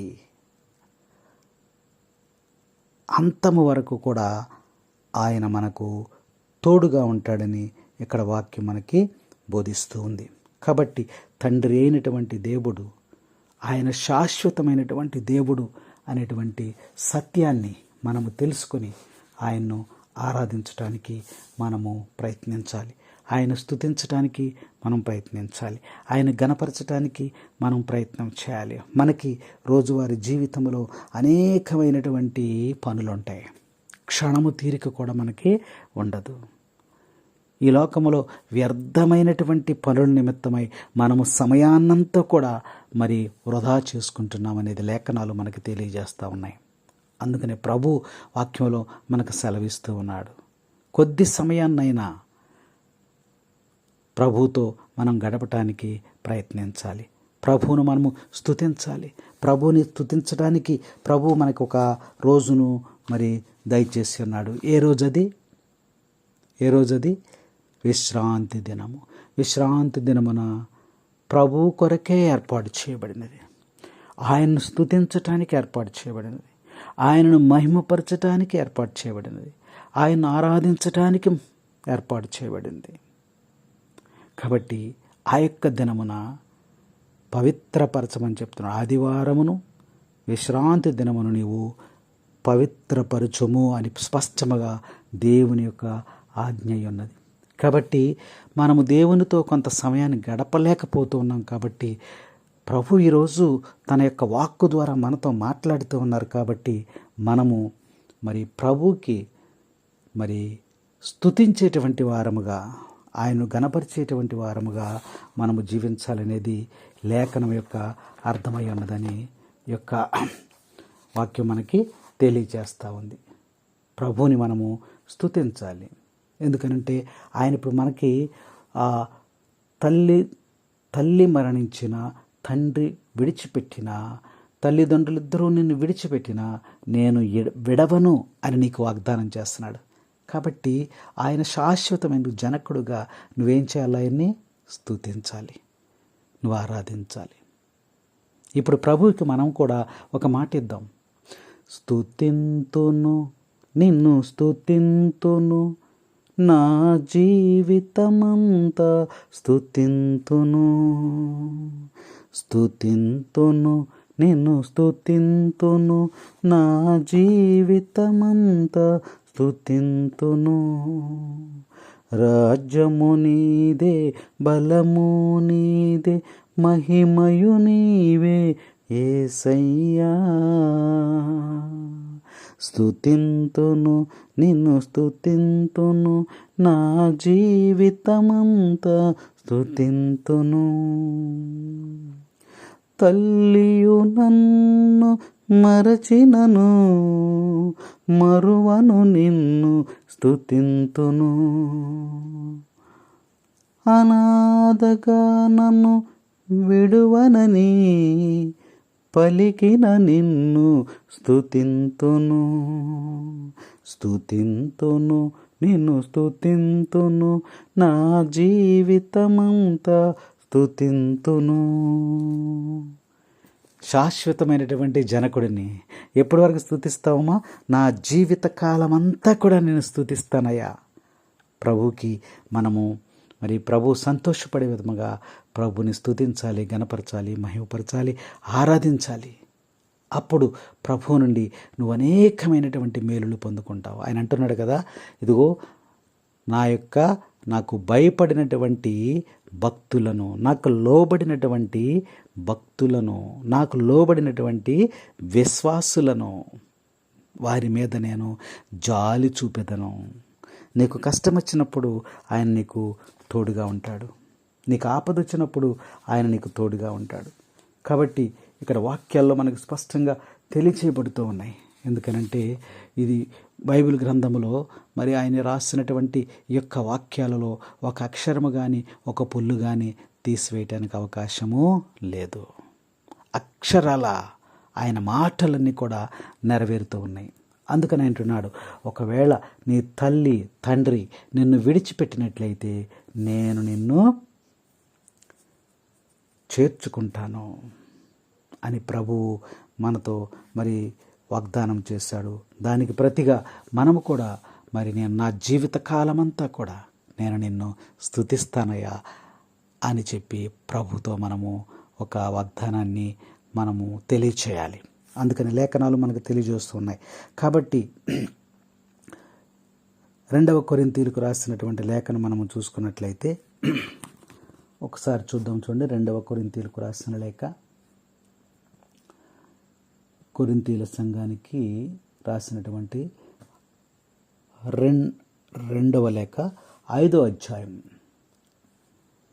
అంతము వరకు కూడా ఆయన మనకు తోడుగా ఉంటాడని ఇక్కడ వాక్యం మనకి బోధిస్తూ ఉంది. కాబట్టి తండ్రి అయినటువంటి దేవుడు, ఆయన శాశ్వతమైనటువంటి దేవుడు అనేటువంటి సత్యాన్ని మనము తెలుసుకొని ఆయన్ను ఆరాధించడానికి మనము ప్రయత్నించాలి. ఆయన స్తుతించడానికి మనం ప్రయత్నించాలి. ఆయన గణపరచడానికి మనం ప్రయత్నం చేయాలి. మనకి రోజువారీ జీవితంలో అనేకమైనటువంటి పనులు ఉంటాయి. క్షణము తీరిక కూడా మనకి ఉండదు. ఈ లోకములో వ్యర్థమైనటువంటి పనుల నిమిత్తమై మనము సమయాన్నంతా కూడా మరి వృధా చేసుకుంటున్నాం అనేది లేఖనాలు మనకి తెలియజేస్తూ ఉన్నాయి. అందుకనే ప్రభు వాక్యంలో మనకు సెలవిస్తూ ఉన్నాడు, కొద్ది సమయాన్నైనా ప్రభువుతో మనం గడపటానికి ప్రయత్నించాలి. ప్రభువును మనము స్తుతించాలి. ప్రభువుని స్తుతించడానికి ప్రభు మనకు ఒక రోజును మరి దయచేసి ఉన్నాడు. ఏ రోజది? విశ్రాంతి దినము. విశ్రాంతి దినమున ప్రభు కొరకే ఏర్పాటు చేయబడినది. ఆయన్ను స్తుతించటానికి ఏర్పాటు చేయబడినది. ఆయనను మహిమపరచటానికి ఏర్పాటు చేయబడినది. ఆయన్ను ఆరాధించటానికి ఏర్పాటు చేయబడింది. కాబట్టి ఆ యొక్క దినమున పవిత్రపరచమని చెప్తున్నాడు. ఆదివారమును విశ్రాంతి దినమును నీవు పవిత్రపరచుము అని స్పష్టముగా దేవుని యొక్క ఆజ్ఞ ఉన్నది. కాబట్టి మనము దేవునితో కొంత సమయాన్ని గడపలేకపోతూ ఉన్నాం. కాబట్టి ప్రభు ఈరోజు తన యొక్క వాక్కు ద్వారా మనతో మాట్లాడుతూ ఉన్నారు. కాబట్టి మనము మరి ప్రభువుకి మరి స్తుతించేటువంటి వారముగా, ఆయన్ను గణపరిచేటువంటి వారముగా మనము జీవించాలనేది లేఖనం యొక్క అర్థమై ఉన్నదని యొక్క వాక్యం మనకి తెలియజేస్తూ ఉంది. ప్రభువుని మనము స్తుతించాలి. ఎందుకనంటే ఆయన ఇప్పుడు మనకి తల్లి మరణించిన, తండ్రి విడిచిపెట్టిన, తల్లిదండ్రులిద్దరూ నిన్ను విడిచిపెట్టిన నేను విడవను అని నీకు వాగ్దానం చేస్తున్నాడు. కాబట్టి ఆయన శాశ్వతమైన జనకుడుగా నువ్వేం చేయాలి? ఆయన్ని స్తుతించాలి, నువ్వు ఆరాధించాలి. ఇప్పుడు ప్రభువుకి మనం కూడా ఒక మాట ఇద్దాం. స్తుతింతును, నిన్ను స్తుతింతును, నా జీవితమంతా స్తుతింతును. స్తుతింతును, నిన్ను స్తుతింతును, నా జీవితమంతా స్తుతింతును. రాజ్యము నీదే, బలము నీదే, మహిమయు నీవే యేసయ్యా. స్తుతింతును, నిన్ను స్తుతింతును, నా జీవితమంతా స్తుతింతును. తల్లియు నన్ను మరచినను, మరువను నిన్ను స్తుతింతును. అనాథగా నన్ను విడువనని పలికిన నిన్ను స్తుతింతును. స్తుతింతును, నిన్ను స్తుతింతును, నా జీవితమంతా స్తుతింతును. శాశ్వతమైనటువంటి జనకుడిని ఎప్పటి వరకు స్తుతిస్తావమ్మా? నా జీవిత కాలం అంతా కూడా నేను స్తుతిస్తానయ్యా. ప్రభుకి మనము మరి ప్రభు సంతోషపడే విధముగా ప్రభుని స్తుతించాలి, గణపరచాలి, మహిమపరచాలి, ఆరాధించాలి. అప్పుడు ప్రభు నుండి నువ్వు అనేకమైనటువంటి మేలులు పొందుకుంటావు. ఆయన అంటున్నాడు కదా, ఇదిగో నాకు భయపడినటువంటి భక్తులను, నాకు లోబడినటువంటి భక్తులను, నాకు లోబడినటువంటి విశ్వాసులను వారి మీద నేను జాలి చూపెదను. నీకు కష్టం వచ్చినప్పుడు ఆయన నీకు తోడుగా ఉంటాడు. నీకు ఆపద వచ్చినప్పుడు ఆయన నీకు తోడుగా ఉంటాడు. కాబట్టి ఇక్కడ వాక్యాల్లో మనకు స్పష్టంగా తెలియచేయబడుతూ ఉన్నాయి. ఎందుకనంటే ఇది బైబిల్ గ్రంథములో మరి ఆయన రాసినటువంటి ఈ యొక్క వాక్యాలలో ఒక అక్షరము కానీ ఒక పొల్లు కానీ తీసివేయటానికి అవకాశము లేదు. అక్షరాల ఆయన మాటలన్నీ కూడా నెరవేరుతూ ఉన్నాయి. అందుకని అంటున్నాడు, ఒకవేళ నీ తల్లి తండ్రి నిన్ను విడిచిపెట్టినట్లయితే నేను నిన్ను చేర్చుకుంటాను అని ప్రభువు మనతో మరి వాగ్దానం చేశాడు. దానికి ప్రతిగా మనము కూడా మరి నేను నా జీవిత కాలమంతా కూడా నేను నిన్ను స్తుతిస్తానయ్యా అని చెప్పి ప్రభుతో మనము ఒక వాగ్దానాన్ని మనము తెలియచేయాలి. అందుకని లేఖనాలు మనకు తెలియజేస్తున్నాయి. కాబట్టి 2 కొరింథీయులకు రాసినటువంటి లేఖను మనము చూసుకున్నట్లయితే ఒకసారి చూద్దాం. చూడండి, 2 కొరింథీయులకు రాసిన లేఖ, కొరింథీయుల సంఘానికి రాసినటువంటి 2వ లేఖ 5వ అధ్యాయం.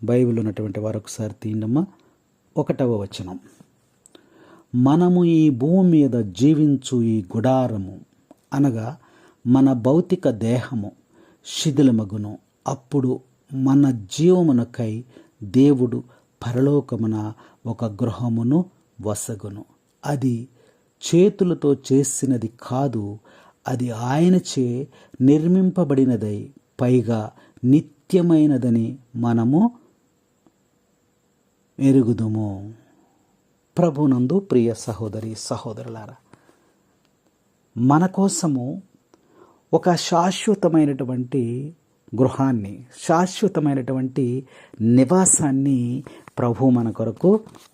బైబిల్ ఉన్నటువంటి వారు ఒకసారి తీయండమ్మా. 1వ వచనం, మనము ఈ భూమి మీద జీవించు ఈ గుడారము అనగా మన భౌతిక దేహము శిథిలమగును. అప్పుడు మన జీవమునకై దేవుడు పరలోకమున ఒక గృహమును వసగును. అది చేతులతో చేసినది కాదు, అది ఆయనచే నిర్మింపబడినదై పైగా నిత్యమైనదని మనము ఎరుగుదుము. ప్రభునందు ప్రియ సహోదరి సహోదరులారా, మన కోసము ఒక శాశ్వతమైనటువంటి గృహాన్ని, శాశ్వతమైనటువంటి నివాసాన్ని ప్రభు మన కొరకు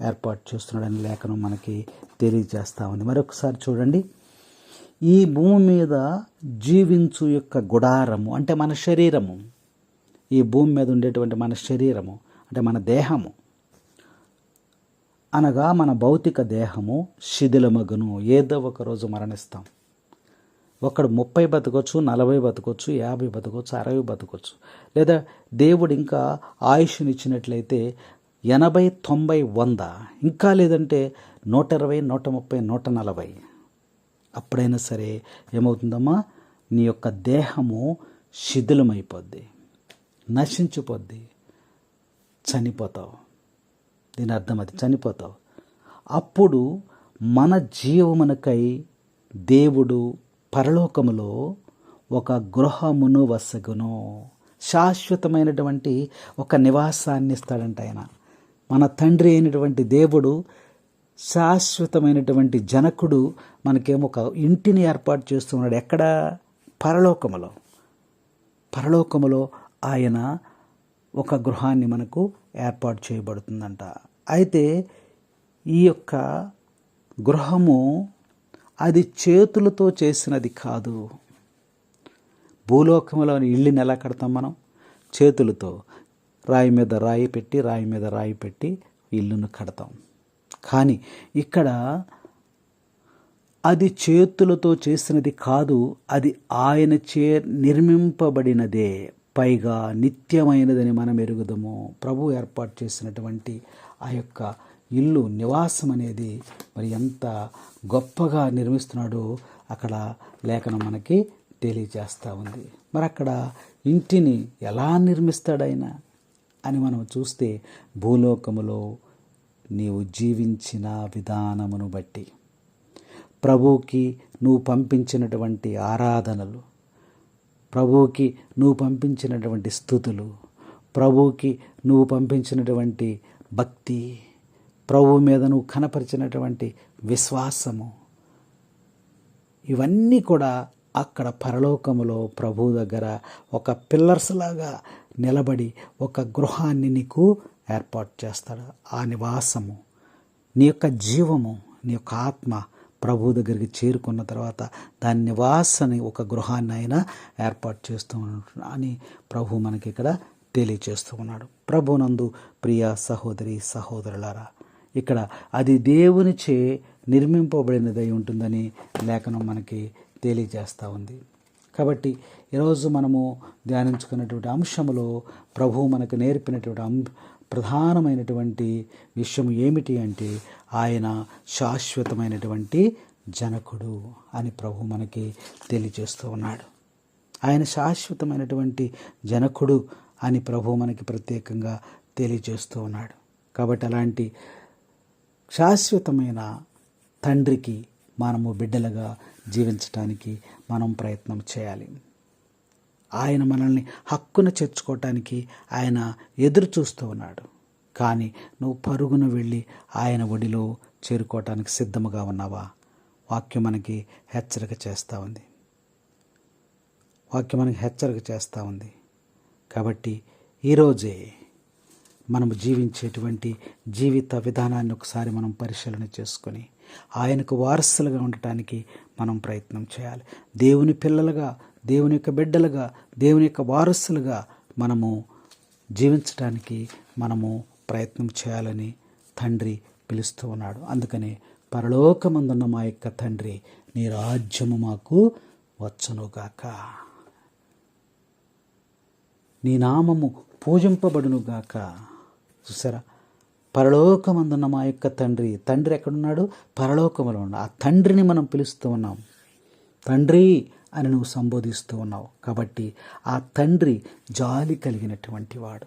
ఏర్పాటు చేస్తున్నాడని లేఖనం మనకి తెలియజేస్తా ఉంది. మరొకసారి చూడండి, ఈ భూమి మీద జీవించు యొక్క గుడారము అంటే మన శరీరము, ఈ భూమి మీద ఉండేటువంటి మన శరీరము అంటే మన దేహము అనగా మన భౌతిక దేహము శిథిలమగును. ఏదో ఒక రోజు మరణిస్తాం. ఒకడు 30 బతకొచ్చు, 40 బతకొచ్చు, 50 బతకొచ్చు, 60 బతకొచ్చు. లేదా దేవుడు ఇంకా ఆయుష్నిచ్చినట్లయితే 80, 90, 100, ఇంకా లేదంటే 120, 130, 140. అప్పుడైనా సరే ఏమవుతుందమ్మా, నీ యొక్క దేహము శిథిలమైపోద్ది, నశించిపోద్ది, చనిపోతావు. దీని అర్థం అది, చనిపోతావు. అప్పుడు మన జీవమునకై దేవుడు పరలోకములో ఒక గృహమును వసగును, శాశ్వతమైనటువంటి ఒక నివాసాన్ని ఇస్తాడంట ఆయన. మన తండ్రి అయినటువంటి దేవుడు, శాశ్వతమైనటువంటి జనకుడు మనకేమో ఒక ఇంటిని ఏర్పాటు చేస్తున్నాడు. ఎక్కడ? పరలోకములో. పరలోకములో ఆయన ఒక గృహాన్ని మనకు ఏర్పాటు చేయబడుతుందంట. అయితే ఈ యొక్క గృహము అది చేతులతో చేసినది కాదు. భూలోకంలోని ఇల్లుని ఎలా కడతాం మనం? చేతులతో రాయి మీద రాయి పెట్టి, రాయి మీద రాయి పెట్టి ఇల్లును కడతాం. కానీ ఇక్కడ అది చేతులతో చేసినది కాదు, అది ఆయన చే నిర్మింపబడినదే, పైగా నిత్యమైనదని మనం ఎరుగుదము. ప్రభు ఏర్పాటు చేసినటువంటి ఆ యొక్క ఇల్లు, నివాసం అనేది మరి ఎంత గొప్పగా నిర్మిస్తున్నాడో అక్కడ లేఖనం మనకి తెలియజేస్తూ ఉంది. మరి అక్కడ ఇంటిని ఎలా నిర్మిస్తాడైనా అని మనం చూస్తే, భూలోకములో నీవు జీవించిన విధానమును బట్టి, ప్రభువుకి నువ్వు పంపించినటువంటి ఆరాధనలు, ప్రభువుకి నువ్వు పంపించినటువంటి స్తుతులు, ప్రభువుకి నువ్వు పంపించినటువంటి భక్తి, ప్రభువు మీద నువ్వు కనపరిచినటువంటి విశ్వాసము, ఇవన్నీ కూడా అక్కడ పరలోకములో ప్రభువు దగ్గర ఒక పిల్లర్స్ లాగా నిలబడి ఒక గృహాన్ని నీకు ఏర్పాటు చేస్తాడు. ఆ నివాసము, నీ యొక్క జీవము, నీ యొక్క ఆత్మ ప్రభు దగ్గరికి చేరుకున్న తర్వాత దాని నివాసాన్ని, ఒక గృహాన్ని ఆయన ఏర్పాటు చేస్తూ అని ప్రభు మనకి ఇక్కడ తెలియచేస్తూ ఉన్నాడు. ప్రభునందు ప్రియ సహోదరి సహోదరులారా, ఇక్కడ అది దేవునిచే నిర్మింపబడినదై ఉంటుందని లేఖనం మనకి తెలియజేస్తూ ఉంది. కాబట్టి ఈరోజు మనము ధ్యానించుకున్నటువంటి అంశంలో ప్రభువు మనకు నేర్పినటువంటి ప్రధానమైనటువంటి విషయం ఏమిటి అంటే ఆయన శాశ్వతమైనటువంటి జనకుడు అని ప్రభు మనకి తెలియజేస్తూ ఉన్నాడు. ఆయన శాశ్వతమైనటువంటి జనకుడు అని ప్రభు మనకి ప్రత్యేకంగా తెలియజేస్తూ ఉన్నాడు. కాబట్టి అలాంటి శాశ్వతమైన తండ్రికి మనము బిడ్డలుగా జీవించటానికి మనం ప్రయత్నం చేయాలి. ఆయన మనల్ని హక్కున చేర్చుకోవటానికి ఆయన ఎదురు చూస్తూ ఉన్నాడు. కానీ నువ్వు పరుగున వెళ్ళి ఆయన ఒడిలో చేరుకోవటానికి సిద్ధముగా ఉన్నావా? వాక్యం మనకి హెచ్చరిక చేస్తూ ఉంది. కాబట్టి ఈరోజే మనము జీవించేటువంటి జీవిత విధానాన్ని ఒకసారి మనం పరిశీలన చేసుకొని ఆయనకు వారసులుగా ఉండటానికి మనం ప్రయత్నం చేయాలి. దేవుని పిల్లలుగా, దేవుని యొక్క బిడ్డలుగా, దేవుని యొక్క వారసులుగా మనము జీవించడానికి మనము ప్రయత్నం చేయాలని తండ్రి పిలుస్తూ ఉన్నాడు. అందుకనే పరలోకమందున్న మా యొక్క తండ్రి, నీ రాజ్యము మాకు వచ్చునుగాక, నీ నామము పూజింపబడునుగాక. చూసారా, పరలోకమందున్న మా యొక్క తండ్రి. తండ్రి ఎక్కడున్నాడు? పరలోకములో ఉన్నాడు. ఆ తండ్రిని మనం పిలుస్తూ ఉన్నాం. తండ్రి అని నువ్వు సంబోధిస్తూ ఉన్నావు. కాబట్టి ఆ తండ్రి జాలి కలిగినటువంటి వాడు,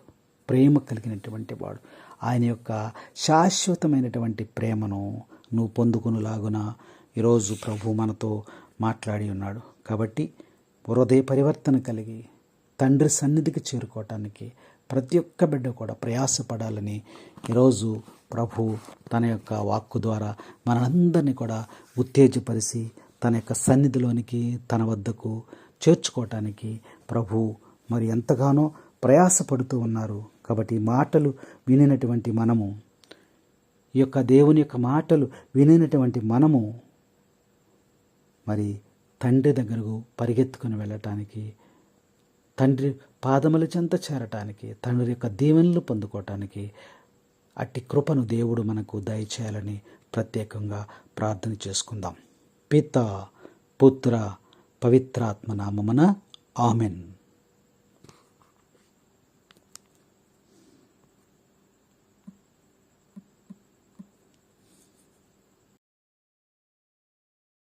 ప్రేమ కలిగినటువంటి వాడు. ఆయన యొక్క శాశ్వతమైనటువంటి ప్రేమను నువ్వు పొందుకునేలాగున ఈరోజు ప్రభు మనతో మాట్లాడి ఉన్నాడు. కాబట్టి హృదయ పరివర్తన కలిగి తండ్రి సన్నిధికి చేరుకోవటానికి ప్రతి ఒక్క బిడ్డ కూడా ప్రయాసపడాలని ఈరోజు ప్రభు తన యొక్క వాక్కు ద్వారా మనందరినీ కూడా ఉత్తేజపరిచి తన యొక్క సన్నిధిలోనికి, తన వద్దకు చేర్చుకోవటానికి ప్రభు మరి ఎంతగానో ప్రయాసపడుతూ ఉన్నారు. కాబట్టి ఈ మాటలు వినినటువంటి మనము, ఈ యొక్క దేవుని యొక్క మాటలు వినినటువంటి మనము మరి తండ్రి దగ్గరకు పరిగెత్తుకుని వెళ్ళటానికి, తండ్రి పాదముల చెంత చేరటానికి, తండ్రి యొక్క దీవెనలు పొందుకోవటానికి అట్టి కృపను దేవుడు మనకు దయచేయాలని ప్రత్యేకంగా ప్రార్థన చేసుకుందాం. పిత, పుత్ర, పవిత్రాత్మ నామమున ఆమెన్.